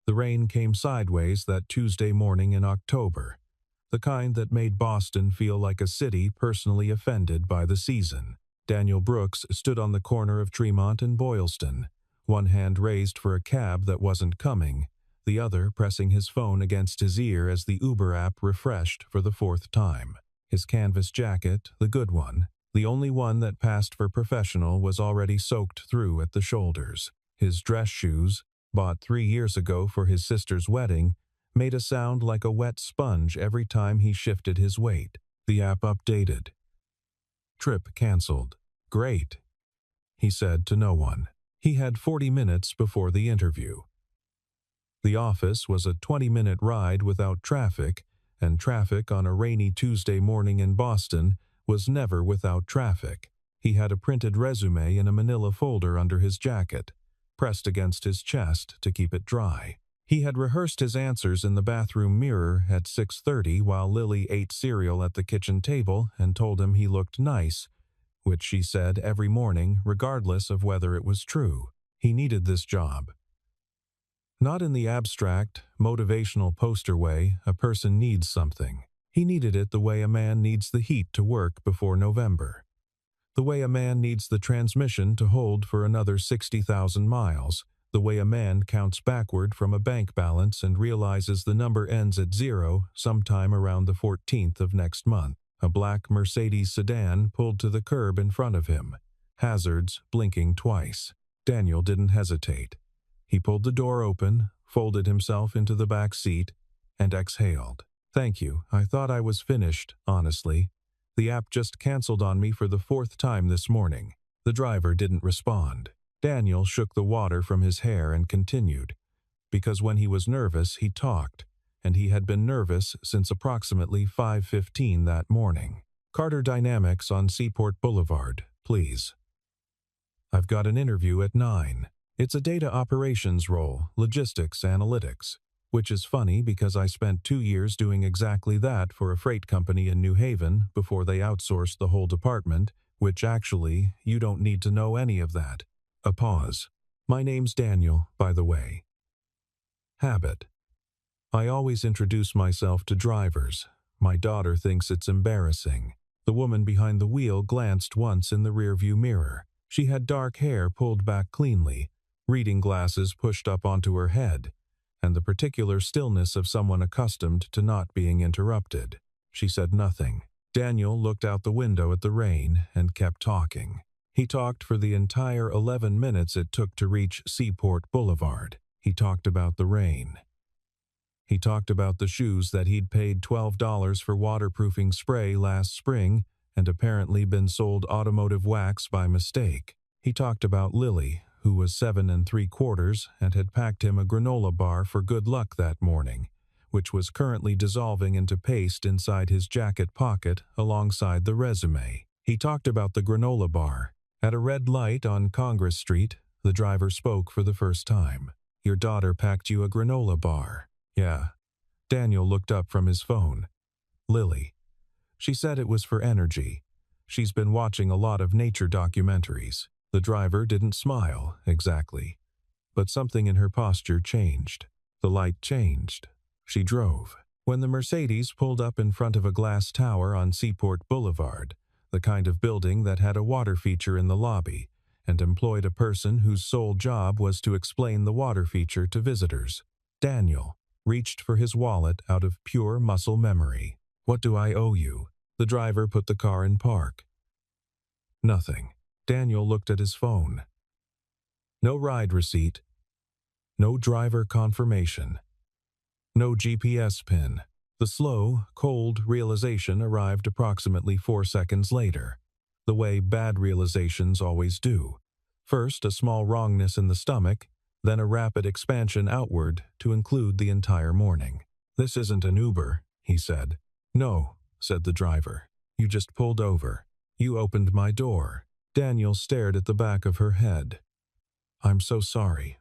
The rain came sideways that Tuesday morning in October, the kind that made Boston feel like a city personally offended by the season. Daniel Brooks stood on the corner of Tremont and Boylston, one hand raised for a cab that wasn't coming, the other pressing his phone against his ear as the Uber app refreshed for the fourth time. His canvas jacket, the good one, the only one that passed for professional, was already soaked through at the shoulders. His dress shoes, bought 3 years ago for his sister's wedding, made a sound like a wet sponge every time he shifted his weight. The app updated. Trip canceled. Great, he said to no one. He had 40 minutes before the interview. The office was a 20-minute ride without traffic, and traffic on a rainy Tuesday morning in Boston was never without traffic. He had a printed resume in a manila folder under his jacket, pressed against his chest to keep it dry. He had rehearsed his answers in the bathroom mirror at 6:30 while Lily ate cereal at the kitchen table and told him he looked nice, which she said every morning regardless of whether it was true. He needed this job. Not in the abstract, motivational poster way a person needs something. He needed it the way a man needs the heat to work before November. The way a man needs the transmission to hold for another 60,000 miles. The way a man counts backward from a bank balance and realizes the number ends at 0 sometime around the 14th of next month. A black Mercedes sedan pulled to the curb in front of him, hazards blinking twice. Daniel didn't hesitate. He pulled the door open, folded himself into the back seat, and exhaled. "Thank you. I thought I was finished, honestly. The app just canceled on me for the 4th time this morning." The driver didn't respond. Daniel shook the water from his hair and continued, because when he was nervous he talked, and he had been nervous since approximately 5:15 that morning. "Carter Dynamics on Seaport Boulevard, please. I've got an interview at 9. It's a data operations role, logistics analytics, which is funny because I spent 2 years doing exactly that for a freight company in New Haven before they outsourced the whole department, which actually, you don't need to know any of that." A pause. "My name's Daniel, by the way." Habit. "I always introduce myself to drivers. My daughter thinks it's embarrassing." The woman behind the wheel glanced once in the rearview mirror. She had dark hair pulled back cleanly, reading glasses pushed up onto her head, and the particular stillness of someone accustomed to not being interrupted. She said nothing. Daniel looked out the window at the rain and kept talking. He talked for the entire 11 minutes it took to reach Seaport Boulevard. He talked about the rain. He talked about the shoes that he'd paid $12 for waterproofing spray last spring and apparently been sold automotive wax by mistake. He talked about Lily, who was 7 3/4 and had packed him a granola bar for good luck that morning, which was currently dissolving into paste inside his jacket pocket alongside the resume. He talked about the granola bar. At a red light on Congress Street, the driver spoke for the first time. "Your daughter packed you a granola bar." "Yeah." Daniel looked up from his phone. "Lily. She said it was for energy. She's been watching a lot of nature documentaries." The driver didn't smile, exactly, but something in her posture changed. The light changed. She drove. When the Mercedes pulled up in front of a glass tower on Seaport Boulevard, the kind of building that had a water feature in the lobby, and employed a person whose sole job was to explain the water feature to visitors, Daniel reached for his wallet out of pure muscle memory. "What do I owe you?" The driver put the car in park. "Nothing." Daniel looked at his phone. No ride receipt. No driver confirmation. No GPS pin. The slow, cold realization arrived approximately 4 seconds later, the way bad realizations always do. First a small wrongness in the stomach, then a rapid expansion outward to include the entire morning. "This isn't an Uber," he said. "No," said the driver. "You just pulled over. You opened my door." Daniel stared at the back of her head. "I'm so sorry.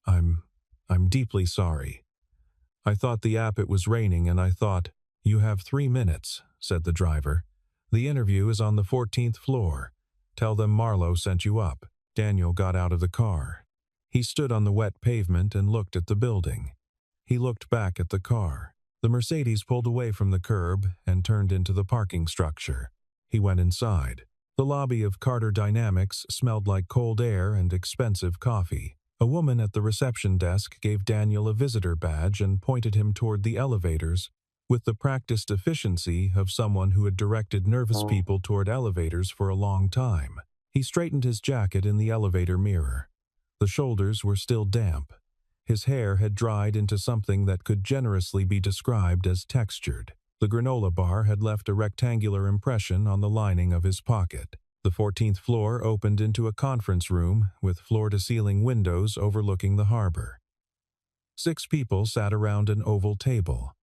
I'm deeply sorry. I thought the app it was raining and I thought." "You have 3 minutes," said the driver. "The interview is on the 14th floor. Tell them Marlowe sent you up." Daniel got out of the car. He stood on the wet pavement and looked at the building. He looked back at the car. The Mercedes pulled away from the curb and turned into the parking structure. He went inside. The lobby of Carter Dynamics smelled like cold air and expensive coffee. A woman at the reception desk gave Daniel a visitor badge and pointed him toward the elevators with the practiced efficiency of someone who had directed nervous people toward elevators for a long time. He straightened his jacket in the elevator mirror. The shoulders were still damp. His hair had dried into something that could generously be described as textured. The granola bar had left a rectangular impression on the lining of his pocket. The 14th floor opened into a conference room with floor-to-ceiling windows overlooking the harbor. 6 people sat around an oval table.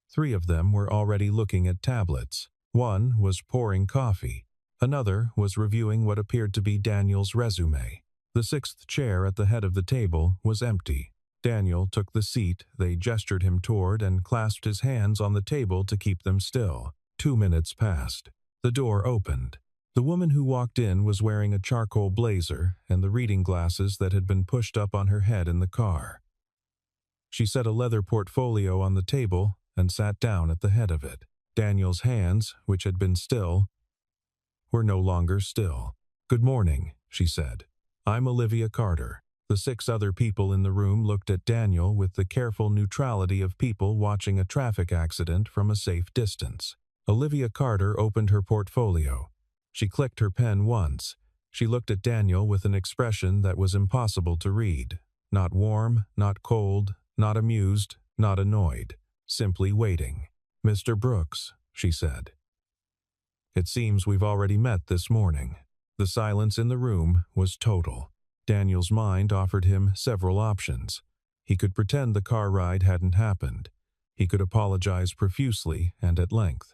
3 of them were already looking at tablets. One was pouring coffee. Another was reviewing what appeared to be Daniel's resume. The 6th chair at the head of the table was empty. Daniel took the seat they gestured him toward and clasped his hands on the table to keep them still. 2 minutes passed. The door opened. The woman who walked in was wearing a charcoal blazer and the reading glasses that had been pushed up on her head in the car. She set a leather portfolio on the table and sat down at the head of it. Daniel's hands, which had been still, were no longer still. "Good morning," she said. "I'm Olivia Carter." The 6 other people in the room looked at Daniel with the careful neutrality of people watching a traffic accident from a safe distance. Olivia Carter opened her portfolio. She clicked her pen once. She looked at Daniel with an expression that was impossible to read. Not warm, not cold, not amused, not annoyed. Simply waiting. "Mr. Brooks," she said. "It seems we've already met this morning." The silence in the room was total. Daniel's mind offered him several options. He could pretend the car ride hadn't happened. He could apologize profusely and at length.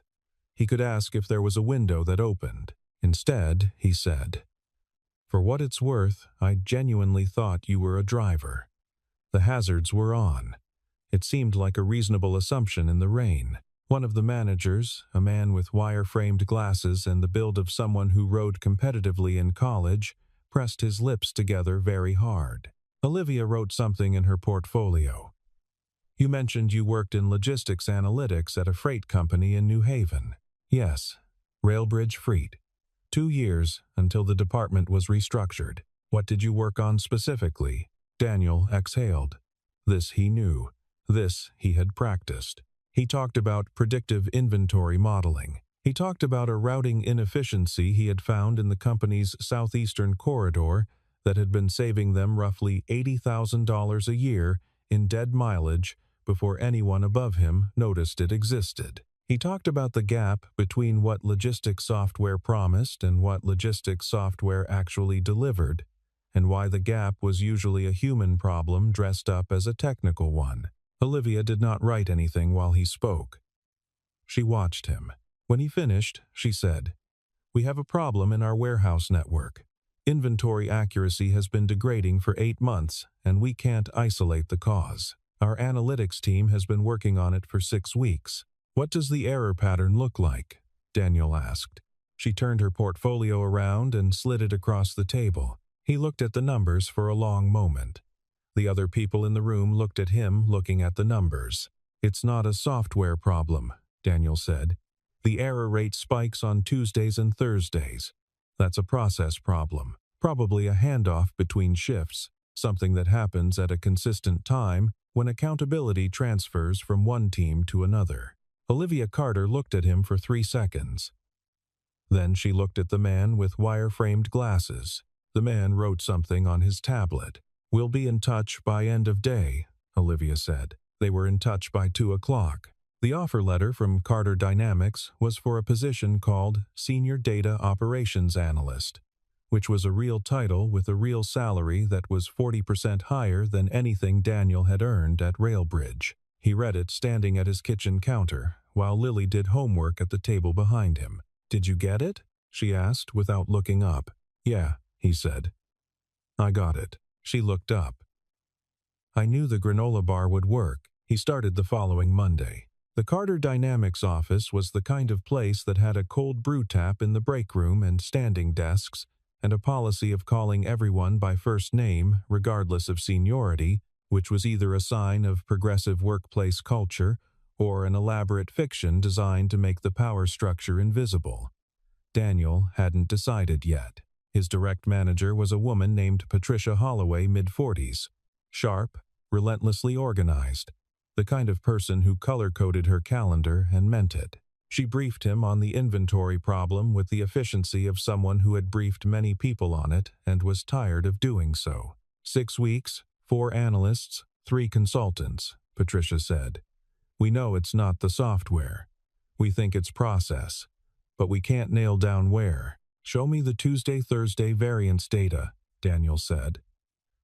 He could ask if there was a window that opened. Instead, he said, "For what it's worth, I genuinely thought you were a driver." The hazards were on. It seemed like a reasonable assumption in the rain. One of the managers, a man with wire-framed glasses and the build of someone who rode competitively in college, pressed his lips together very hard. Olivia wrote something in her portfolio. "You mentioned you worked in logistics analytics at a freight company in New Haven." "Yes, Railbridge Freight. 2 years until the department was restructured." "What did you work on specifically?" Daniel exhaled. This he knew. This he had practiced. He talked about predictive inventory modeling. He talked about a routing inefficiency he had found in the company's southeastern corridor that had been saving them roughly $80,000 a year in dead mileage before anyone above him noticed it existed. He talked about the gap between what logistics software promised and what logistics software actually delivered, and why the gap was usually a human problem dressed up as a technical one. Olivia did not write anything while he spoke. She watched him. When he finished, she said, "We have a problem in our warehouse network. Inventory accuracy has been degrading for 8 months, and we can't isolate the cause. Our analytics team has been working on it for 6 weeks. What does the error pattern look like?" Daniel asked. She turned her portfolio around and slid it across the table. He looked at the numbers for a long moment. The other people in the room looked at him looking at the numbers. "It's not a software problem," Daniel said. "The error rate spikes on Tuesdays and Thursdays. That's a process problem. Probably a handoff between shifts, something that happens at a consistent time when accountability transfers from one team to another." Olivia Carter looked at him for 3 seconds. Then she looked at the man with wire-framed glasses. The man wrote something on his tablet. "We'll be in touch by end of day," Olivia said. They were in touch by 2 o'clock. The offer letter from Carter Dynamics was for a position called Senior Data Operations Analyst, which was a real title with a real salary that was 40% higher than anything Daniel had earned at Railbridge. He read it standing at his kitchen counter, while Lily did homework at the table behind him. "Did you get it?" she asked without looking up. "Yeah," he said. "I got it." She looked up. "I knew the granola bar would work." He started the following Monday. The Carter Dynamics office was the kind of place that had a cold brew tap in the break room and standing desks and a policy of calling everyone by first name regardless of seniority, which was either a sign of progressive workplace culture or an elaborate fiction designed to make the power structure invisible. Daniel hadn't decided yet. His direct manager was a woman named Patricia Holloway, mid-40s. Sharp, relentlessly organized. The kind of person who color-coded her calendar and meant it. She briefed him on the inventory problem with the efficiency of someone who had briefed many people on it and was tired of doing so. 6 weeks, 4 analysts, 3 consultants, Patricia said. We know it's not the software. We think it's process. But we can't nail down where. Show me the Tuesday-Thursday variance data, Daniel said.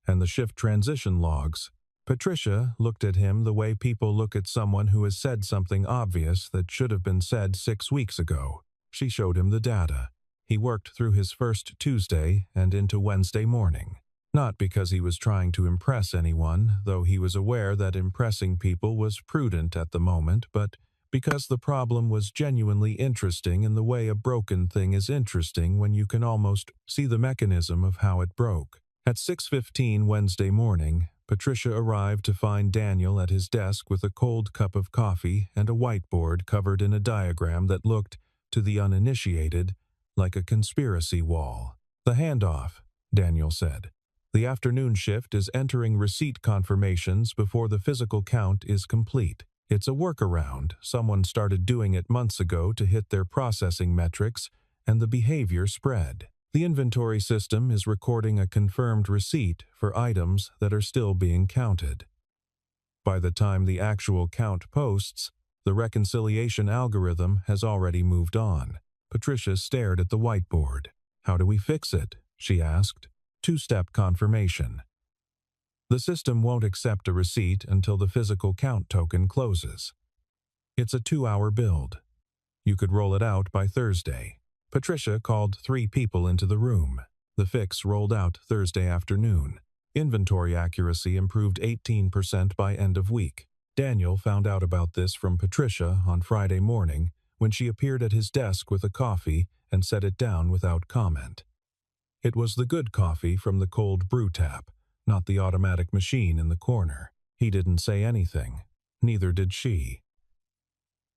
And the shift transition logs. Patricia looked at him the way people look at someone who has said something obvious that should have been said 6 weeks ago. She showed him the data. He worked through his first Tuesday and into Wednesday morning. Not because he was trying to impress anyone, though he was aware that impressing people was prudent at the moment, but because the problem was genuinely interesting in the way a broken thing is interesting when you can almost see the mechanism of how it broke. At 6:15 Wednesday morning, Patricia arrived to find Daniel at his desk with a cold cup of coffee and a whiteboard covered in a diagram that looked, to the uninitiated, like a conspiracy wall. The handoff, Daniel said. The afternoon shift is entering receipt confirmations before the physical count is complete. It's a workaround. Someone started doing it months ago to hit their processing metrics, and the behavior spread. The inventory system is recording a confirmed receipt for items that are still being counted. By the time the actual count posts, the reconciliation algorithm has already moved on. Patricia stared at the whiteboard. How do we fix it? She asked. 2-step confirmation. The system won't accept a receipt until the physical count token closes. It's a 2-hour build. You could roll it out by Thursday. Patricia called 3 people into the room. The fix rolled out Thursday afternoon. Inventory accuracy improved 18% by end of week. Daniel found out about this from Patricia on Friday morning when she appeared at his desk with a coffee and set it down without comment. It was the good coffee from the cold brew tap, not the automatic machine in the corner. He didn't say anything. Neither did she.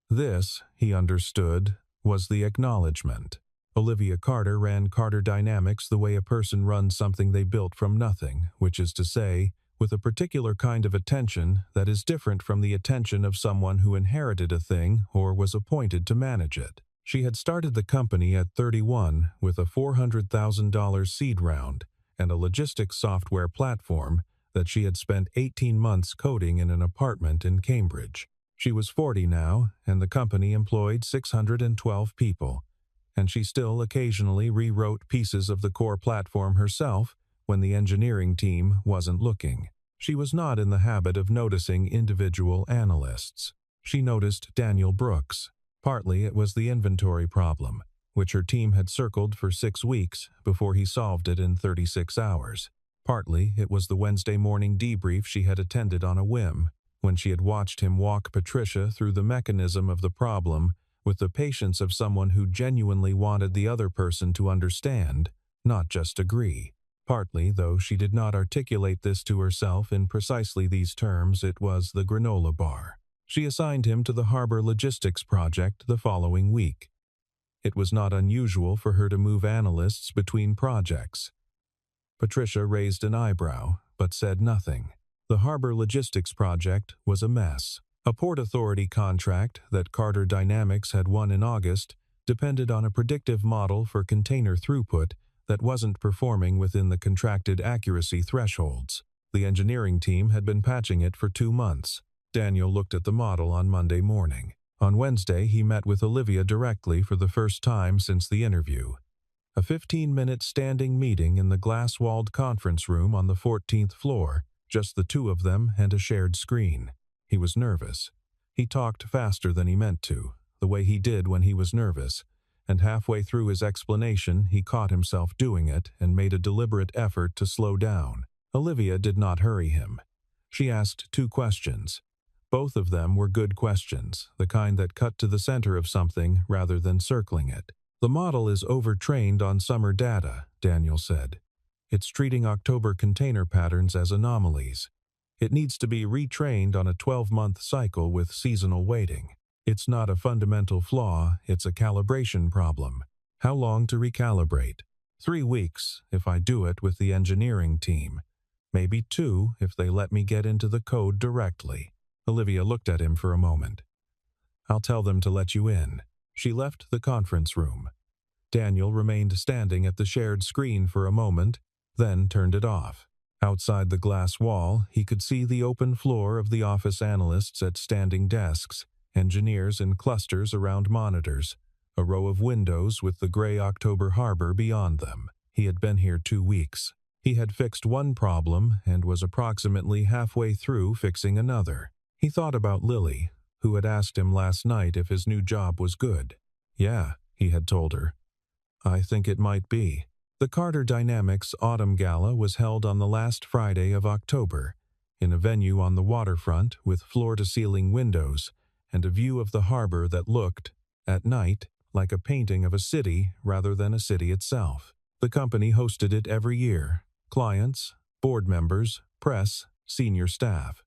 This, he understood, was the acknowledgement. Olivia Carter ran Carter Dynamics the way a person runs something they built from nothing, which is to say, with a particular kind of attention that is different from the attention of someone who inherited a thing or was appointed to manage it. She had started the company at 31 with a $400,000 seed round and a logistics software platform that she had spent 18 months coding in an apartment in Cambridge. She was 40 now, and the company employed 612 people, and she still occasionally rewrote pieces of the core platform herself when the engineering team wasn't looking. She was not in the habit of noticing individual analysts. She noticed Daniel Brooks. Partly it was the inventory problem, which her team had circled for 6 weeks before he solved it in 36 hours. Partly it was the Wednesday morning debrief she had attended on a whim, when she had watched him walk Patricia through the mechanism of the problem with the patience of someone who genuinely wanted the other person to understand, not just agree. Partly, though she did not articulate this to herself in precisely these terms, it was the granola bar. She assigned him to the harbor logistics project the following week. It was not unusual for her to move analysts between projects. Patricia raised an eyebrow, but said nothing. The harbor logistics project was a mess. A Port Authority contract that Carter Dynamics had won in August depended on a predictive model for container throughput that wasn't performing within the contracted accuracy thresholds. The engineering team had been patching it for 2 months. Daniel looked at the model on Monday morning. On Wednesday, he met with Olivia directly for the first time since the interview. A 15-minute standing meeting in the glass-walled conference room on the 14th floor, just the 2 of them and a shared screen. He was nervous. He talked faster than he meant to, the way he did when he was nervous, and halfway through his explanation he caught himself doing it and made a deliberate effort to slow down. Olivia did not hurry him. She asked 2 questions. Both of them were good questions, the kind that cut to the center of something rather than circling it. The model is overtrained on summer data, Daniel said. It's treating October container patterns as anomalies. It needs to be retrained on a 12-month cycle with seasonal weighting. It's not a fundamental flaw, it's a calibration problem. How long to recalibrate? 3 weeks, if I do it with the engineering team. Maybe 2 if they let me get into the code directly. Olivia looked at him for a moment. I'll tell them to let you in. She left the conference room. Daniel remained standing at the shared screen for a moment, then turned it off. Outside the glass wall, he could see the open floor of the office analysts at standing desks, engineers in clusters around monitors, a row of windows with the gray October harbor beyond them. He had been here 2 weeks. He had fixed one problem and was approximately halfway through fixing another. He thought about Lily, who had asked him last night if his new job was good. Yeah, he had told her. I think it might be. The Carter Dynamics Autumn Gala was held on the last Friday of October, in a venue on the waterfront with floor-to-ceiling windows and a view of the harbor that looked, at night, like a painting of a city rather than a city itself. The company hosted it every year. Clients, board members, press, senior staff.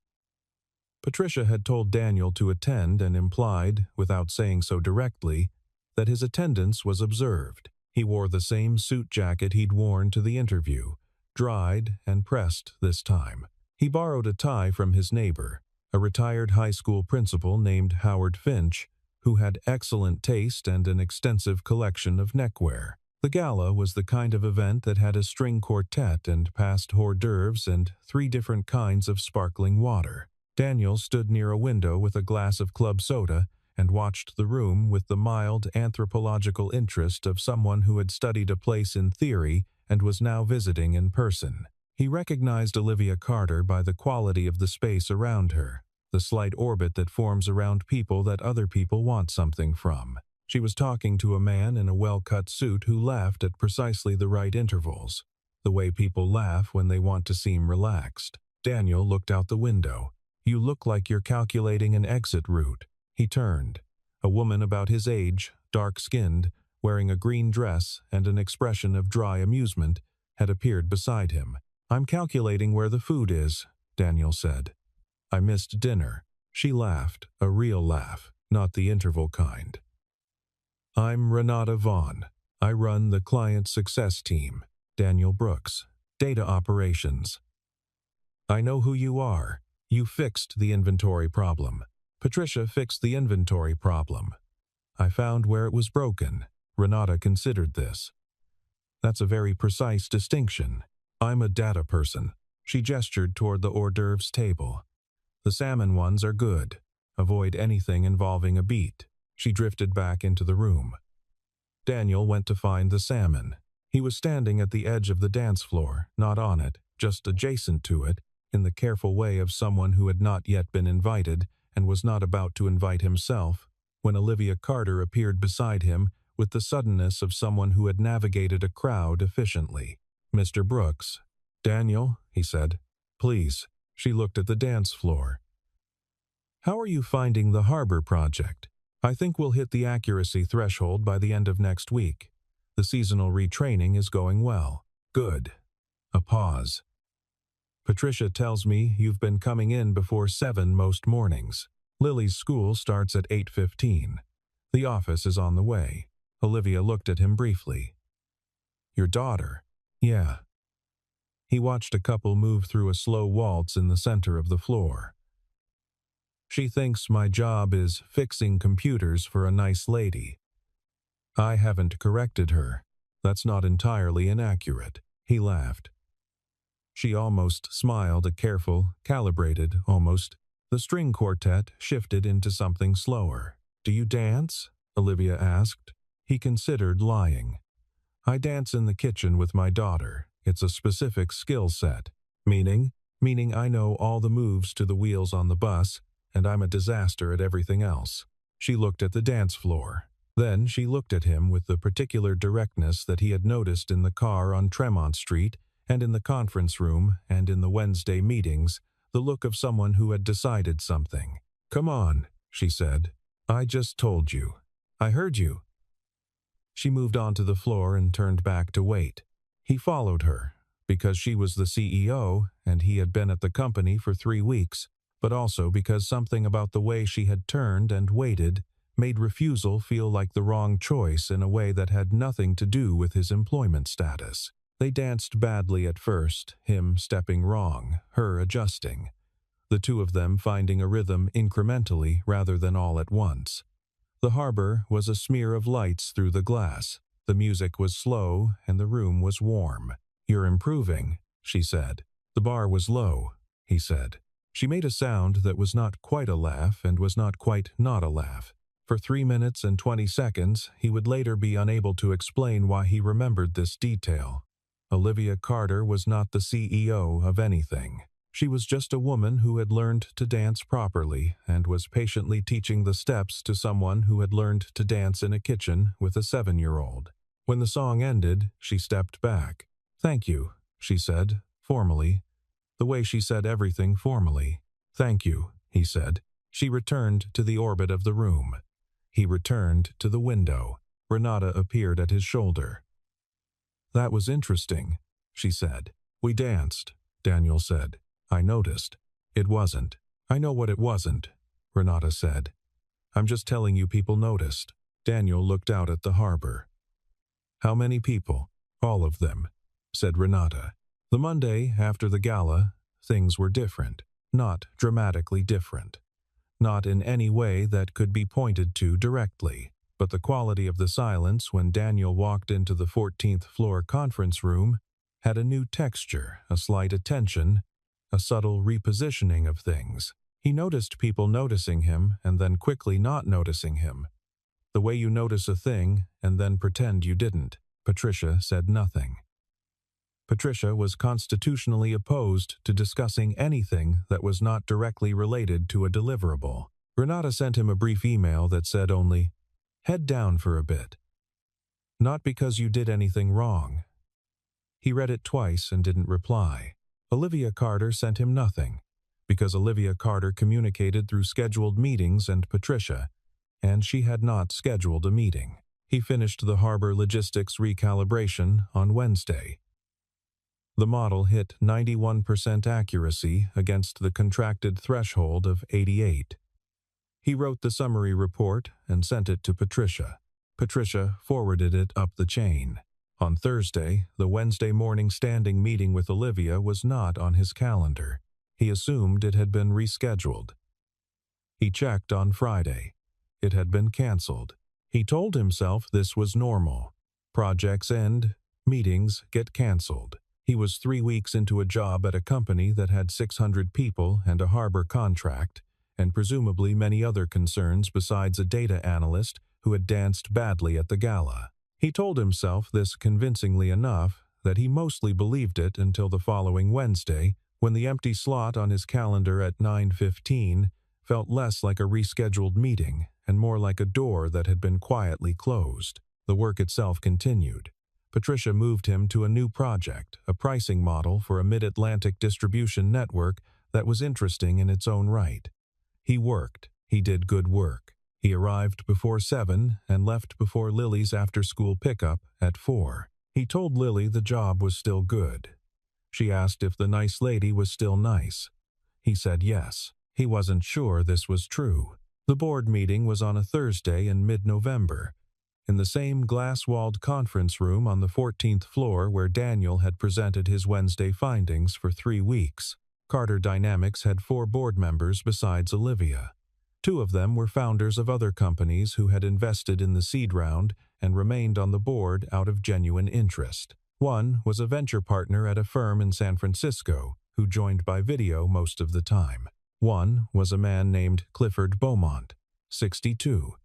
Patricia had told Daniel to attend and implied, without saying so directly, that his attendance was observed. He wore the same suit jacket he'd worn to the interview, dried and pressed this time. He borrowed a tie from his neighbor, a retired high school principal named Howard Finch, who had excellent taste and an extensive collection of neckwear. The gala was the kind of event that had a string quartet and passed hors d'oeuvres and 3 different kinds of sparkling water. Daniel stood near a window with a glass of club soda and watched the room with the mild anthropological interest of someone who had studied a place in theory and was now visiting in person. He recognized Olivia Carter by the quality of the space around her, the slight orbit that forms around people that other people want something from. She was talking to a man in a well-cut suit who laughed at precisely the right intervals, the way people laugh when they want to seem relaxed. Daniel looked out the window. You look like you're calculating an exit route. He turned. A woman about his age, dark-skinned, wearing a green dress and an expression of dry amusement, had appeared beside him. I'm calculating where the food is, Daniel said. I missed dinner. She laughed, a real laugh, not the interval kind. I'm Renata Vaughn. I run the client success team. Daniel Brooks. Data operations. I know who you are. You fixed the inventory problem. Patricia fixed the inventory problem. I found where it was broken. Renata considered this. That's a very precise distinction. I'm a data person. She gestured toward the hors d'oeuvres table. The salmon ones are good. Avoid anything involving a beet. She drifted back into the room. Daniel went to find the salmon. He was standing at the edge of the dance floor, not on it, just adjacent to it, in the careful way of someone who had not yet been invited and was not about to invite himself, when Olivia Carter appeared beside him with the suddenness of someone who had navigated a crowd efficiently. Mr. Brooks. Daniel, he said. Please. She looked at the dance floor. How are you finding the harbor project? I think we'll hit the accuracy threshold by the end of next week. The seasonal retraining is going well. Good. A pause. Patricia tells me you've been coming in before 7 most mornings. Lily's school starts at 8:15. The office is on the way. Olivia looked at him briefly. Your daughter? Yeah. He watched a couple move through a slow waltz in the center of the floor. She thinks my job is fixing computers for a nice lady. I haven't corrected her. That's not entirely inaccurate. He laughed. She almost smiled, a careful, calibrated, almost. The string quartet shifted into something slower. Do you dance? Olivia asked. He considered lying. I dance in the kitchen with my daughter. It's a specific skill set. Meaning? Meaning I know all the moves to the wheels on the bus, and I'm a disaster at everything else. She looked at the dance floor. Then she looked at him with the particular directness that he had noticed in the car on Tremont Street and in the conference room and in the Wednesday meetings, the look of someone who had decided something. Come on, she said. I just told you. I heard you. She moved onto the floor and turned back to wait. He followed her, because she was the CEO and he had been at the company for 3 weeks, but also because something about the way she had turned and waited made refusal feel like the wrong choice in a way that had nothing to do with his employment status. They danced badly at first, him stepping wrong, her adjusting, the two of them finding a rhythm incrementally rather than all at once. The harbor was a smear of lights through the glass. The music was slow and the room was warm. "You're improving," she said. The bar was low, he said. She made a sound that was not quite a laugh and was not quite not a laugh. For 3 minutes and 20 seconds, he would later be unable to explain why he remembered this detail. Olivia Carter was not the CEO of anything. She was just a woman who had learned to dance properly and was patiently teaching the steps to someone who had learned to dance in a kitchen with a 7-year-old. When the song ended, she stepped back. "Thank you," she said, formally. The way she said everything formally. "Thank you," he said. She returned to the orbit of the room. He returned to the window. Renata appeared at his shoulder. "That was interesting," she said. "We danced," Daniel said. "I noticed." "It wasn't." "I know what it wasn't," Renata said. "I'm just telling you people noticed." Daniel looked out at the harbor. "How many people?" "All of them," said Renata. The Monday after the gala, things were different. Not dramatically different. Not in any way that could be pointed to directly. But the quality of the silence when Daniel walked into the 14th floor conference room had a new texture, a slight attention, a subtle repositioning of things. He noticed people noticing him and then quickly not noticing him. The way you notice a thing and then pretend you didn't. Patricia said nothing. Patricia was constitutionally opposed to discussing anything that was not directly related to a deliverable. Renata sent him a brief email that said only, "Head down for a bit. Not because you did anything wrong." He read it twice and didn't reply. Olivia Carter sent him nothing, because Olivia Carter communicated through scheduled meetings and Patricia, and she had not scheduled a meeting. He finished the harbor logistics recalibration on Wednesday. The model hit 91% accuracy against the contracted threshold of 88. He wrote the summary report and sent it to Patricia. Patricia forwarded it up the chain. On Thursday, the Wednesday morning standing meeting with Olivia was not on his calendar. He assumed it had been rescheduled. He checked on Friday. It had been canceled. He told himself this was normal. Projects end, meetings get canceled. He was 3 weeks into a job at a company that had 600 people and a harbor contract, and presumably many other concerns besides a data analyst who had danced badly at the gala. He told himself this convincingly enough that he mostly believed it until the following Wednesday, when the empty slot on his calendar at 9:15 felt less like a rescheduled meeting and more like a door that had been quietly closed. The work itself continued. Patricia moved him to a new project, a pricing model for a mid-Atlantic distribution network that was interesting in its own right. He worked. He did good work. He arrived before 7 and left before Lily's after-school pickup at 4. He told Lily the job was still good. She asked if the nice lady was still nice. He said yes. He wasn't sure this was true. The board meeting was on a Thursday in mid-November, in the same glass-walled conference room on the 14th floor where Daniel had presented his Wednesday findings for 3 weeks. Carter Dynamics had 4 board members besides Olivia. 2 of them were founders of other companies who had invested in the seed round and remained on the board out of genuine interest. One was a venture partner at a firm in San Francisco, who joined by video most of the time. One was a man named Clifford Beaumont, 62,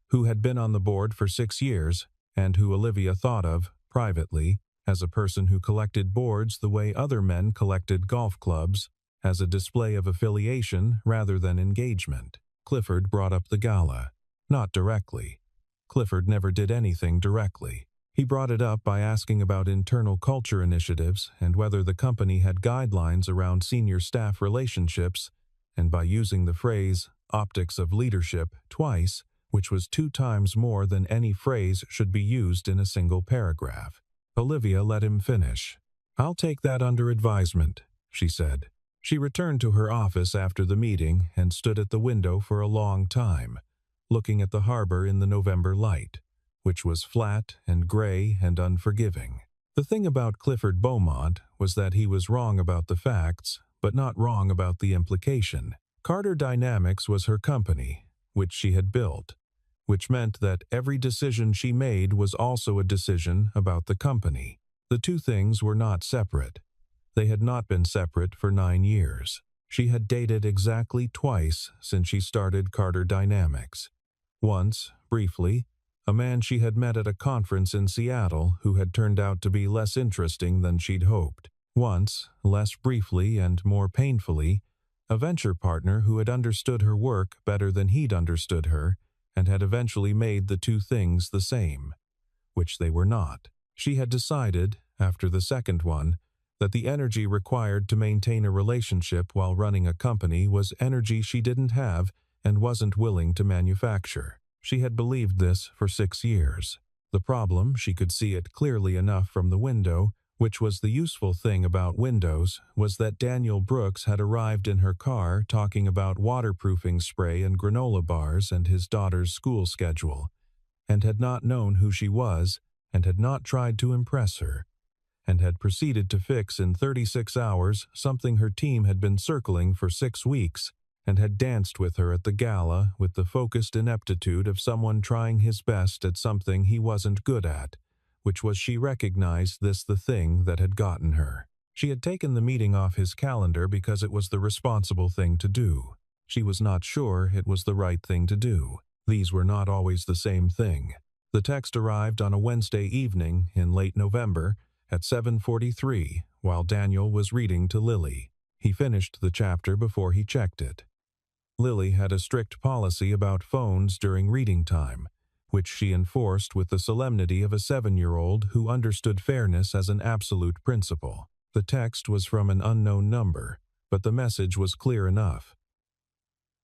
who had been on the board for 6 years and who Olivia thought of, privately, as a person who collected boards the way other men collected golf clubs, as a display of affiliation rather than engagement. Clifford brought up the gala. Not directly. Clifford never did anything directly. He brought it up by asking about internal culture initiatives and whether the company had guidelines around senior staff relationships, and by using the phrase, optics of leadership, twice, which was 2 times more than any phrase should be used in a single paragraph. Olivia let him finish. "I'll take that under advisement," she said. She returned to her office after the meeting and stood at the window for a long time, looking at the harbor in the November light, which was flat and gray and unforgiving. The thing about Clifford Beaumont was that he was wrong about the facts, but not wrong about the implication. Carter Dynamics was her company, which she had built, which meant that every decision she made was also a decision about the company. The two things were not separate. They had not been separate for 9 years. She had dated exactly twice since she started Carter Dynamics. Once, briefly, a man she had met at a conference in Seattle who had turned out to be less interesting than she'd hoped. Once, less briefly and more painfully, a venture partner who had understood her work better than he'd understood her and had eventually made the two things the same, which they were not. She had decided, after the second one, that the energy required to maintain a relationship while running a company was energy she didn't have and wasn't willing to manufacture. She had believed this for 6 years. The problem, she could see it clearly enough from the window, which was the useful thing about windows, was that Daniel Brooks had arrived in her car talking about waterproofing spray and granola bars and his daughter's school schedule, and had not known who she was, and had not tried to impress her, and had proceeded to fix in 36 hours something her team had been circling for 6 weeks, and had danced with her at the gala with the focused ineptitude of someone trying his best at something he wasn't good at, which was she recognized this the thing that had gotten her. She had taken the meeting off his calendar because it was the responsible thing to do. She was not sure it was the right thing to do. These were not always the same thing. The text arrived on a Wednesday evening in late November at 7:43 while Daniel was reading to Lily. He finished the chapter before he checked it. Lily had a strict policy about phones during reading time, which she enforced with the solemnity of a 7-year-old who understood fairness as an absolute principle. The text was from an unknown number, but the message was clear enough.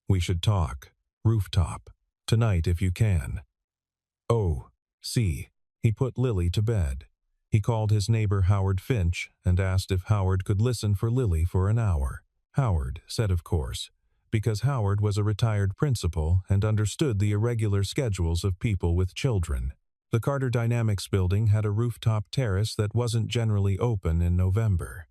"We should talk. Rooftop. Tonight if you can." Oh, see. He put Lily to bed. He called his neighbor Howard Finch and asked if Howard could listen for Lily for an hour. Howard said of course, because Howard was a retired principal and understood the irregular schedules of people with children. The Carter Dynamics building had a rooftop terrace that wasn't generally open in November.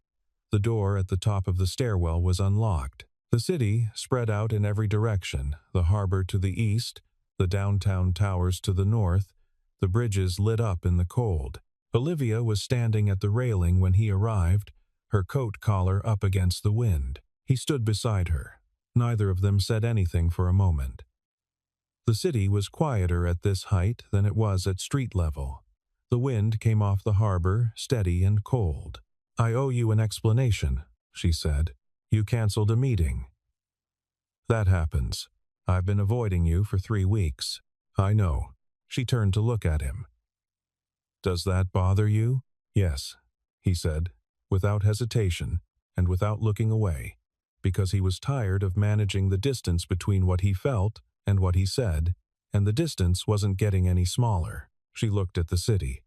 The door at the top of the stairwell was unlocked. The city spread out in every direction, the harbor to the east, the downtown towers to the north, the bridges lit up in the cold. Olivia was standing at the railing when he arrived, her coat collar up against the wind. He stood beside her. Neither of them said anything for a moment. The city was quieter at this height than it was at street level. The wind came off the harbor, steady and cold. "I owe you an explanation," she said. "You canceled a meeting." "That happens. I've been avoiding you for 3 weeks." "I know." She turned to look at him. "Does that bother you?" "Yes," he said, without hesitation and without looking away, because he was tired of managing the distance between what he felt and what he said, and the distance wasn't getting any smaller. She looked at the city.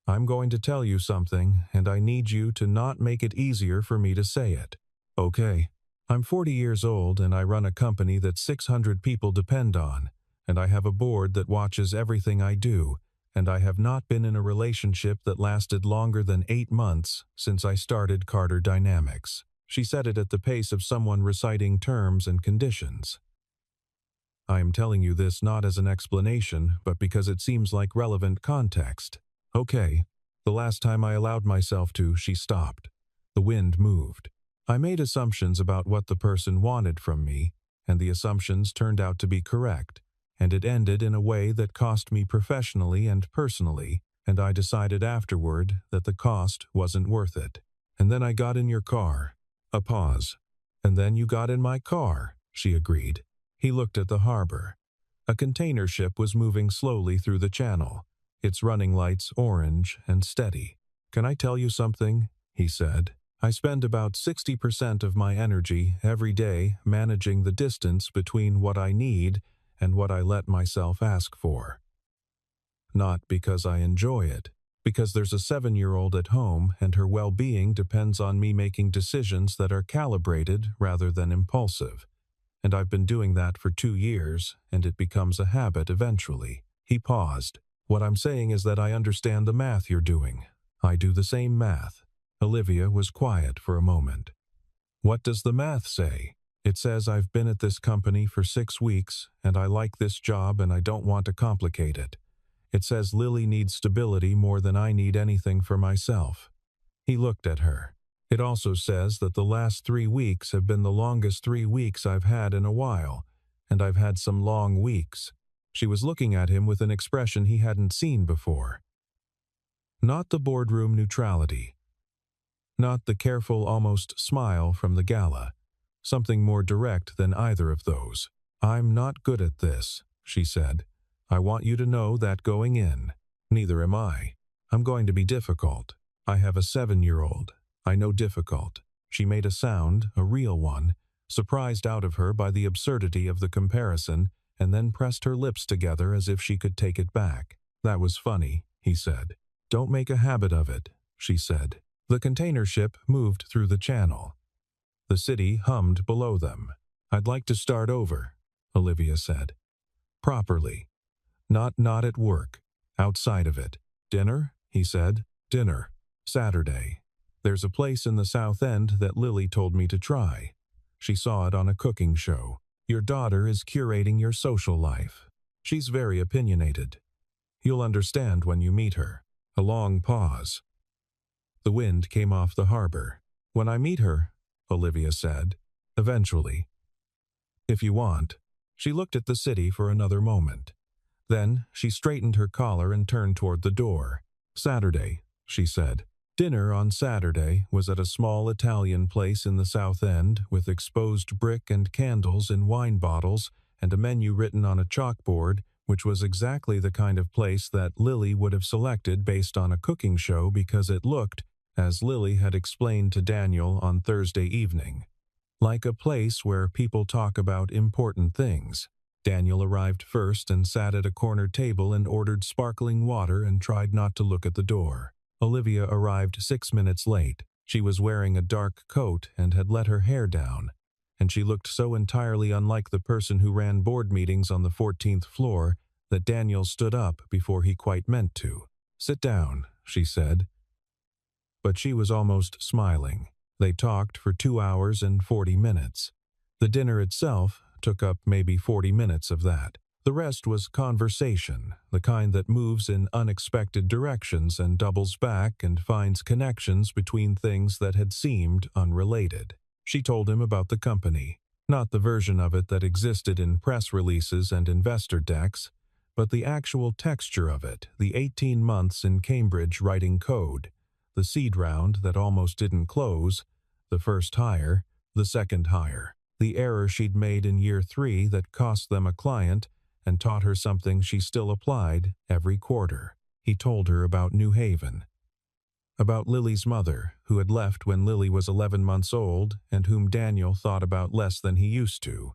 "I'm going to tell you something, and I need you to not make it easier for me to say it." "Okay. I'm 40 years old and I run a company that 600 people depend on, and I have a board that watches everything I do, and I have not been in a relationship that lasted longer than 8 months since I started Carter Dynamics." She said it at the pace of someone reciting terms and conditions. "I am telling you this not as an explanation, but because it seems like relevant context." "Okay." The last time I allowed myself to, she stopped. The wind moved. I made assumptions about what the person wanted from me, and the assumptions turned out to be correct, and it ended in a way that cost me professionally and personally, and I decided afterward that the cost wasn't worth it. "And then I got in your car." A pause. "And then you got in my car," she agreed. He looked at the harbor. A container ship was moving slowly through the channel, its running lights orange and steady. "Can I tell you something?" he said. "I spend about 60% of my energy every day managing the distance between what I need and what I let myself ask for. Not because I enjoy it, because there's a 7-year-old at home and her well-being depends on me making decisions that are calibrated rather than impulsive. And I've been doing that for 2 years, and it becomes a habit eventually. He paused. What I'm saying is that I understand the math you're doing. I do the same math. Olivia was quiet for a moment. What does the math say? It says I've been at this company for 6 weeks, and I like this job and I don't want to complicate it. It says Lily needs stability more than I need anything for myself. He looked at her. It also says that the last 3 weeks have been the longest 3 weeks I've had in a while, and I've had some long weeks. She was looking at him with an expression he hadn't seen before. Not the boardroom neutrality. Not the careful, almost smile from the gala. Something more direct than either of those. I'm not good at this, she said. I want you to know that going in. Neither am I. I'm going to be difficult. I have a 7-year-old. I know difficult. She made a sound, a real one, surprised out of her by the absurdity of the comparison, and then pressed her lips together as if she could take it back. That was funny, he said. Don't make a habit of it, she said. The container ship moved through the channel. The city hummed below them. I'd like to start over, Olivia said. Properly. Not at work. Outside of it. Dinner? He said. Dinner. Saturday. There's a place in the South End that Lily told me to try. She saw it on a cooking show. Your daughter is curating your social life. She's very opinionated. You'll understand when you meet her. A long pause. The wind came off the harbor. When I meet her, Olivia said. Eventually. If you want. She looked at the city for another moment. Then she straightened her collar and turned toward the door. Saturday, she said. Dinner on Saturday was at a small Italian place in the South End with exposed brick and candles in wine bottles and a menu written on a chalkboard, which was exactly the kind of place that Lily would have selected based on a cooking show because it looked, as Lily had explained to Daniel on Thursday evening, like a place where people talk about important things. Daniel arrived first and sat at a corner table and ordered sparkling water and tried not to look at the door. Olivia arrived 6 minutes late. She was wearing a dark coat and had let her hair down, and she looked so entirely unlike the person who ran board meetings on the 14th floor that Daniel stood up before he quite meant to. Sit down, she said. But she was almost smiling. They talked for 2 hours and 40 minutes. The dinner itself took up maybe 40 minutes of that. The rest was conversation, the kind that moves in unexpected directions and doubles back and finds connections between things that had seemed unrelated. She told him about the company, not the version of it that existed in press releases and investor decks, but the actual texture of it, the 18 months in Cambridge writing code, the seed round that almost didn't close, the first hire, the second hire, the error she'd made in year 3 that cost them a client and taught her something she still applied every quarter. He told her about New Haven, about Lily's mother, who had left when Lily was 11 months old and whom Daniel thought about less than he used to,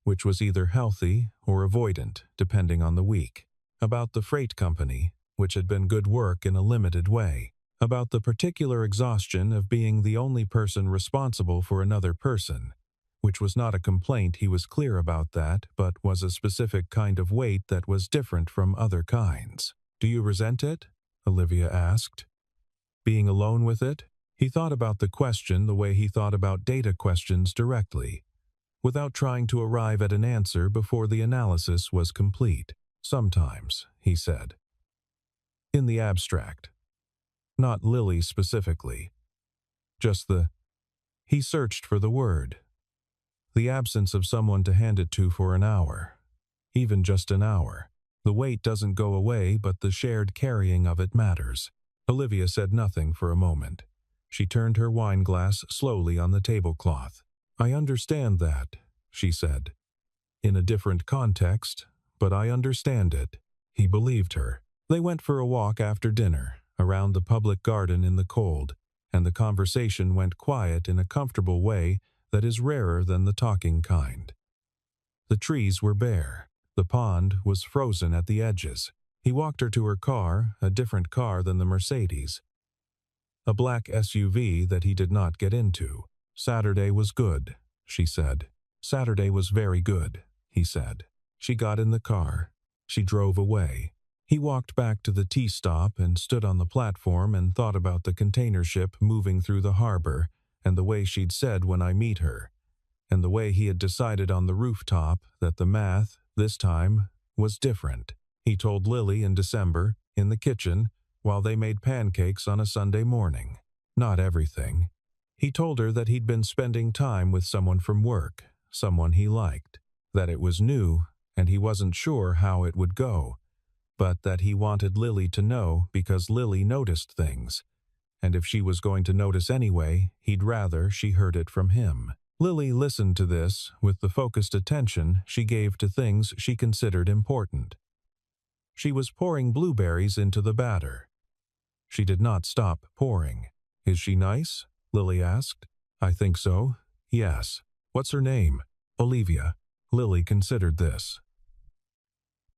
which was either healthy or avoidant, depending on the week, about the freight company, which had been good work in a limited way, about the particular exhaustion of being the only person responsible for another person, which was not a complaint, he was clear about that, but was a specific kind of weight that was different from other kinds. Do you resent it? Olivia asked. Being alone with it? He thought about the question the way he thought about data questions directly, without trying to arrive at an answer before the analysis was complete. Sometimes, he said. In the abstract. Not Lily specifically. Just the... He searched for the word. The absence of someone to hand it to for an hour. Even just an hour. The weight doesn't go away, but the shared carrying of it matters. Olivia said nothing for a moment. She turned her wine glass slowly on the tablecloth. I understand that, she said. In a different context, but I understand it. He believed her. They went for a walk after dinner, around the public garden in the cold, and the conversation went quiet in a comfortable way that is rarer than the talking kind. The trees were bare. The pond was frozen at the edges. He walked her to her car, a different car than the Mercedes. A black SUV that he did not get into. Saturday was good, she said. Saturday was very good, he said. She got in the car. She drove away. He walked back to the T-stop and stood on the platform and thought about the container ship moving through the harbor and the way she'd said when I meet her, and the way he had decided on the rooftop that the math, this time, was different. He told Lily in December, in the kitchen, while they made pancakes on a Sunday morning. Not everything. He told her that he'd been spending time with someone from work, someone he liked, that it was new and he wasn't sure how it would go, but that he wanted Lily to know because Lily noticed things, and if she was going to notice anyway, he'd rather she heard it from him. Lily listened to this with the focused attention she gave to things she considered important. She was pouring blueberries into the batter. She did not stop pouring. "Is she nice?" Lily asked. "I think so. Yes. What's her name?" "Olivia." Lily considered this.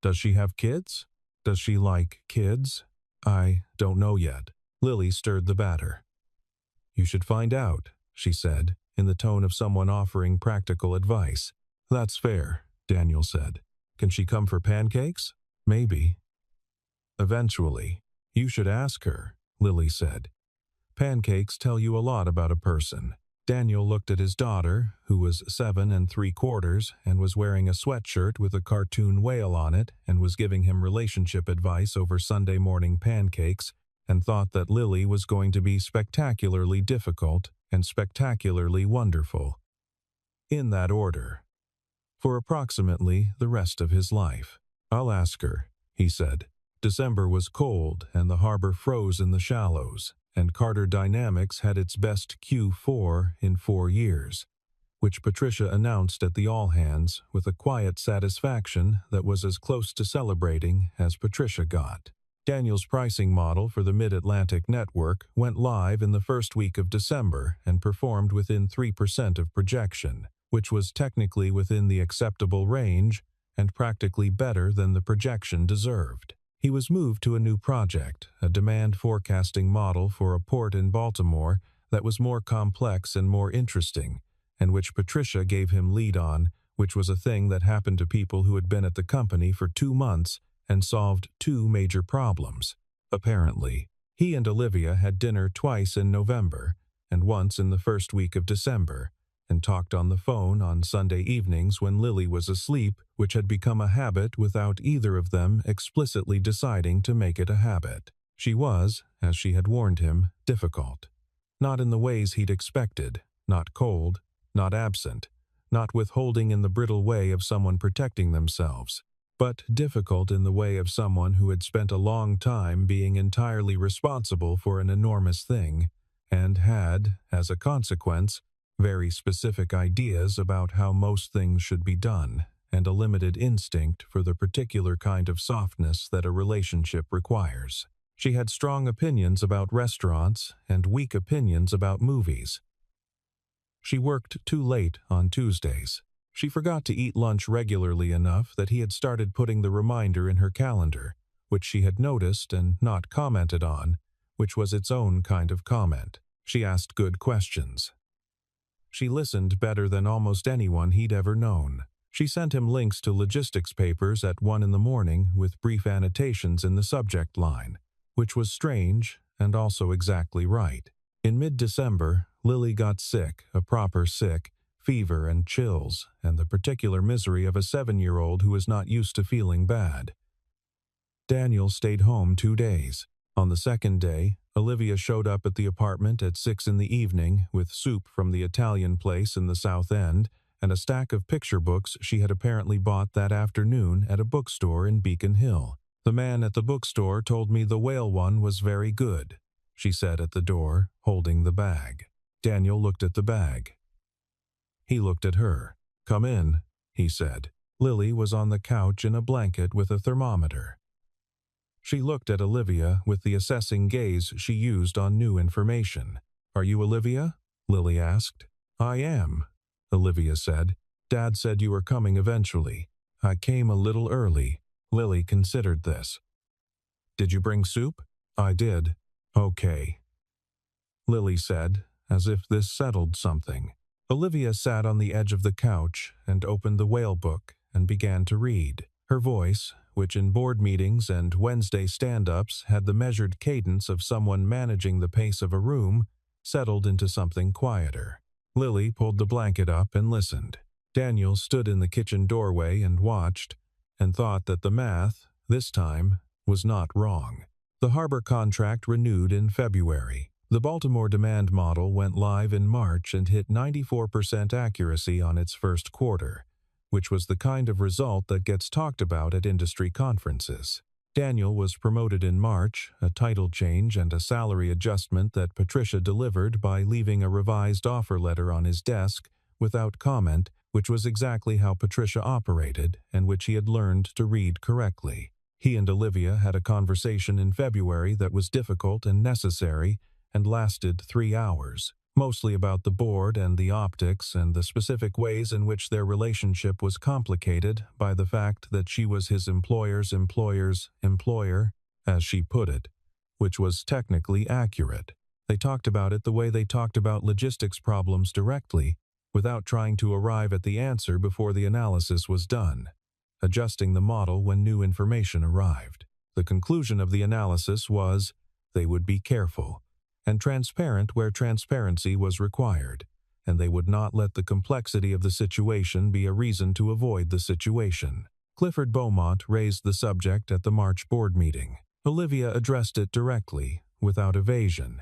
"Does she have kids? Does she like kids?" "I don't know yet." Lily stirred the batter. "You should find out," she said, in the tone of someone offering practical advice. "That's fair," Daniel said. "Can she come for pancakes?" "Maybe." "Eventually. You should ask her," Lily said. "Pancakes tell you a lot about a person." Daniel looked at his daughter, who was 7 3/4 and was wearing a sweatshirt with a cartoon whale on it and was giving him relationship advice over Sunday morning pancakes, and thought that Lily was going to be spectacularly difficult and spectacularly wonderful. In that order. For approximately the rest of his life. "I'll ask her," he said. December was cold and the harbor froze in the shallows, and Carter Dynamics had its best Q4 in 4 years, which Patricia announced at the all-hands with a quiet satisfaction that was as close to celebrating as Patricia got. Daniel's pricing model for the Mid-Atlantic network went live in the first week of December and performed within 3% of projection, which was technically within the acceptable range and practically better than the projection deserved. He was moved to a new project, a demand forecasting model for a port in Baltimore that was more complex and more interesting, and which Patricia gave him lead on, which was a thing that happened to people who had been at the company for 2 months and solved 2 major problems. Apparently, he and Olivia had dinner twice in November and once in the first week of December, and talked on the phone on Sunday evenings when Lily was asleep, which had become a habit without either of them explicitly deciding to make it a habit. She was, as she had warned him, difficult. Not in the ways he'd expected, not cold, not absent, not withholding in the brittle way of someone protecting themselves, but difficult in the way of someone who had spent a long time being entirely responsible for an enormous thing, and had, as a consequence, very specific ideas about how most things should be done, and a limited instinct for the particular kind of softness that a relationship requires. She had strong opinions about restaurants and weak opinions about movies. She worked too late on Tuesdays. She forgot to eat lunch regularly enough that he had started putting the reminder in her calendar, which she had noticed and not commented on, which was its own kind of comment. She asked good questions. She listened better than almost anyone he'd ever known. She sent him links to logistics papers at 1 in the morning with brief annotations in the subject line, which was strange and also exactly right. In mid-December, Lily got sick, a proper sick, fever and chills, and the particular misery of a 7-year-old who is not used to feeling bad. Daniel stayed home 2 days. On the second day, Olivia showed up at the apartment at 6 in the evening with soup from the Italian place in the South End and a stack of picture books she had apparently bought that afternoon at a bookstore in Beacon Hill. "The man at the bookstore told me the whale one was very good," she said at the door, holding the bag. Daniel looked at the bag. He looked at her. "Come in," he said. Lily was on the couch in a blanket with a thermometer. She looked at Olivia with the assessing gaze she used on new information. "Are you Olivia?" Lily asked. "I am," Olivia said. "Dad said you were coming eventually. I came a little early. Lily considered this. Did you bring soup? I did. Okay, Lily said, as if this settled something. Olivia sat on the edge of the couch and opened the whale book and began to read. Her voice, which in board meetings and Wednesday stand-ups had the measured cadence of someone managing the pace of a room, settled into something quieter. Lily pulled the blanket up and listened. Daniel stood in the kitchen doorway and watched, and thought that the math, this time, was not wrong. The harbor contract renewed in February. The Baltimore demand model went live in March and hit 94% accuracy on its first quarter, which was the kind of result that gets talked about at industry conferences. Daniel was promoted in March, a title change and a salary adjustment that Patricia delivered by leaving a revised offer letter on his desk without comment, which was exactly how Patricia operated and which he had learned to read correctly. He and Olivia had a conversation in February that was difficult and necessary and lasted 3 hours, mostly about the board and the optics and the specific ways in which their relationship was complicated by the fact that she was his employer's employer, as she put it, which was technically accurate. They talked about it the way they talked about logistics problems directly, without trying to arrive at the answer before the analysis was done, adjusting the model when new information arrived. The conclusion of the analysis was they would be careful and transparent where transparency was required, and they would not let the complexity of the situation be a reason to avoid the situation. Clifford Beaumont raised the subject at the March board meeting. Olivia addressed it directly, without evasion,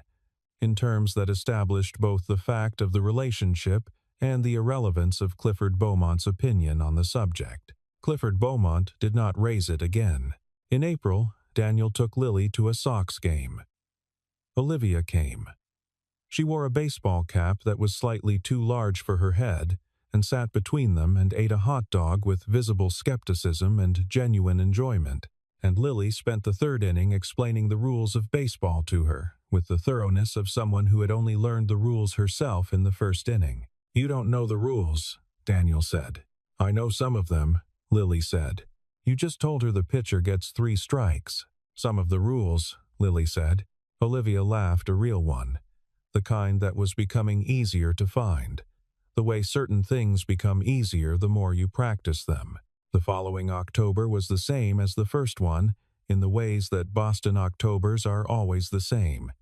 in terms that established both the fact of the relationship and the irrelevance of Clifford Beaumont's opinion on the subject. Clifford Beaumont did not raise it again. In April, Daniel took Lily to a Sox game. Olivia came. She wore a baseball cap that was slightly too large for her head and sat between them and ate a hot dog with visible skepticism and genuine enjoyment, and Lily spent the third inning explaining the rules of baseball to her, with the thoroughness of someone who had only learned the rules herself in the first inning. You don't know the rules, Daniel said. I know some of them, Lily said. You just told her the pitcher gets 3 strikes. Some of the rules, Lily said. Olivia laughed, a real one, the kind that was becoming easier to find, the way certain things become easier the more you practice them. The following October was the same as the first one, in the ways that Boston Octobers are always the same.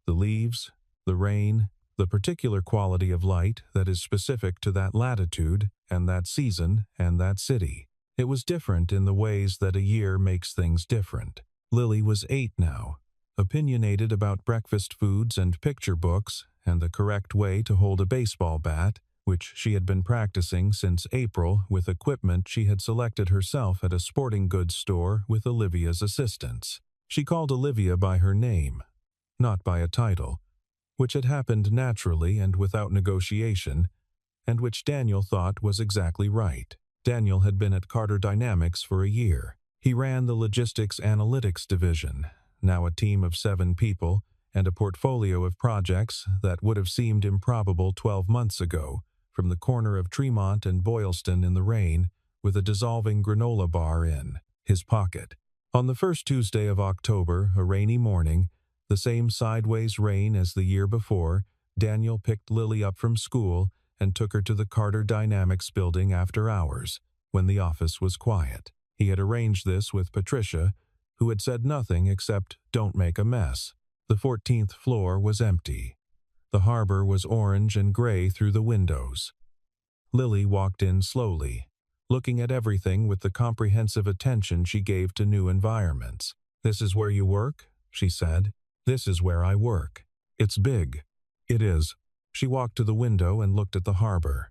The leaves, the rain, the particular quality of light that is specific to that latitude and that season and that city. It was different in the ways that a year makes things different. Lily was 8 now. Opinionated about breakfast foods and picture books and the correct way to hold a baseball bat, which she had been practicing since April with equipment she had selected herself at a sporting goods store with Olivia's assistance. She called Olivia by her name, not by a title, which had happened naturally and without negotiation, and which Daniel thought was exactly right. Daniel had been at Carter Dynamics for a year. He ran the Logistics Analytics division, now a team of 7 people, and a portfolio of projects that would have seemed improbable 12 months ago, from the corner of Tremont and Boylston in the rain, with a dissolving granola bar in his pocket. On the first Tuesday of October, a rainy morning, the same sideways rain as the year before, Daniel picked Lily up from school and took her to the Carter Dynamics building after hours, when the office was quiet. He had arranged this with Patricia, who had said nothing except, "Don't make a mess." The 14th floor was empty. The harbor was orange and gray through the windows. Lily walked in slowly, looking at everything with the comprehensive attention she gave to new environments. "This is where you work?" she said. "This is where I work. It's big." "It is." She walked to the window and looked at the harbor.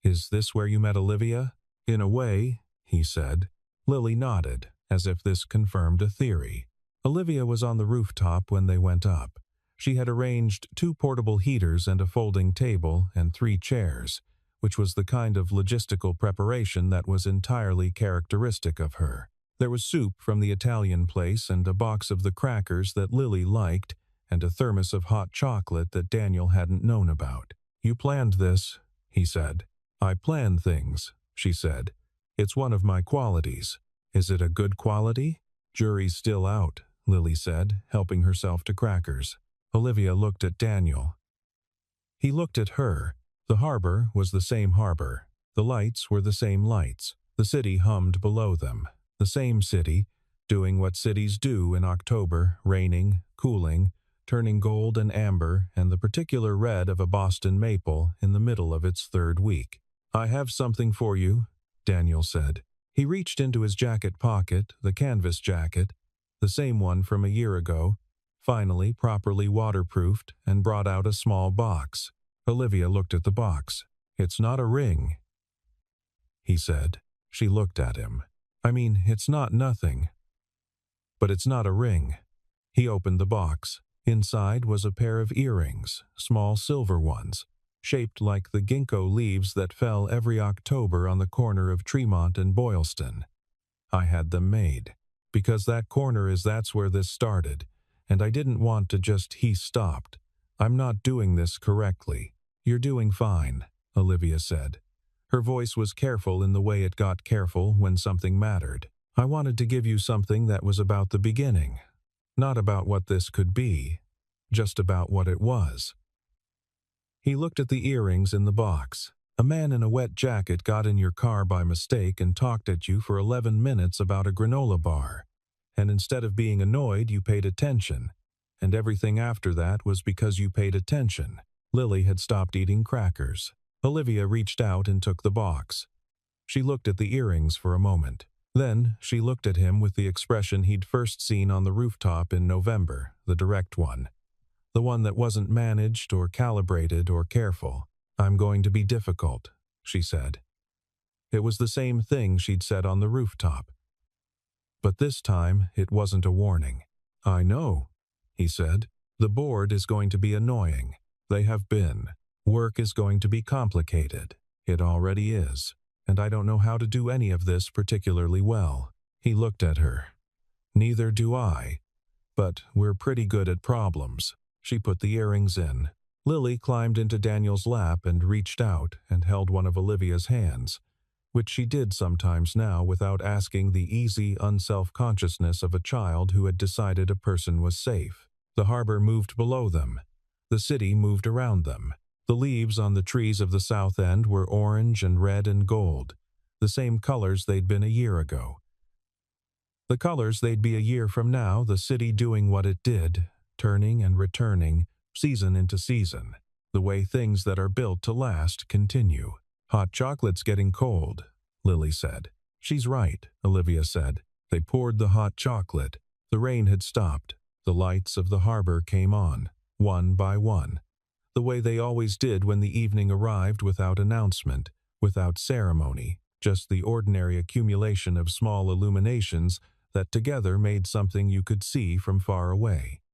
"Is this where you met Olivia?" "In a way," he said. Lily nodded, as if this confirmed a theory. Olivia was on the rooftop when they went up. She had arranged 2 portable heaters and a folding table and 3 chairs, which was the kind of logistical preparation that was entirely characteristic of her. There was soup from the Italian place and a box of the crackers that Lily liked and a thermos of hot chocolate that Daniel hadn't known about. "You planned this," he said. "I plan things," she said. "It's one of my qualities." "Is it a good quality?" "Jury's still out," Lily said, helping herself to crackers. Olivia looked at Daniel. He looked at her. The harbor was the same harbor. The lights were the same lights. The city hummed below them. The same city, doing what cities do in October, raining, cooling, turning gold and amber and the particular red of a Boston maple in the middle of its third week. "I have something for you," Daniel said. He reached into his jacket pocket, the canvas jacket, the same one from a year ago, finally properly waterproofed, and brought out a small box. Olivia looked at the box. "It's not a ring," he said. She looked at him. "I mean, it's not nothing. But it's not a ring." He opened the box. Inside was a pair of earrings, small silver ones, shaped like the ginkgo leaves that fell every October on the corner of Tremont and Boylston. "I had them made. Because that corner that's where this started. And I didn't want to just..." He stopped. "I'm not doing this correctly." "You're doing fine," Olivia said. Her voice was careful in the way it got careful when something mattered. "I wanted to give you something that was about the beginning. Not about what this could be, just about what it was." He looked at the earrings in the box. "A man in a wet jacket got in your car by mistake and talked at you for 11 minutes about a granola bar. And instead of being annoyed, you paid attention. And everything after that was because you paid attention." Lily had stopped eating crackers. Olivia reached out and took the box. She looked at the earrings for a moment. Then she looked at him with the expression he'd first seen on the rooftop in November, the direct one. The one that wasn't managed or calibrated or careful. "I'm going to be difficult," she said. It was the same thing she'd said on the rooftop. But this time it wasn't a warning. "I know," he said. "The board is going to be annoying. They have been. Work is going to be complicated. It already is. And I don't know how to do any of this particularly well." He looked at her. "Neither do I. But we're pretty good at problems." She put the earrings in. Lily climbed into Daniel's lap and reached out and held one of Olivia's hands, which she did sometimes now without asking the easy unself-consciousness of a child who had decided a person was safe. The harbor moved below them. The city moved around them. The leaves on the trees of the south end were orange and red and gold, the same colors they'd been a year ago. The colors they'd be a year from now, the city doing what it did, turning and returning, season into season. The way things that are built to last continue. "Hot chocolate's getting cold," Lily said. "She's right," Olivia said. They poured the hot chocolate. The rain had stopped. The lights of the harbor came on, one by one, the way they always did when the evening arrived, without announcement, without ceremony, just the ordinary accumulation of small illuminations that together made something you could see from far away.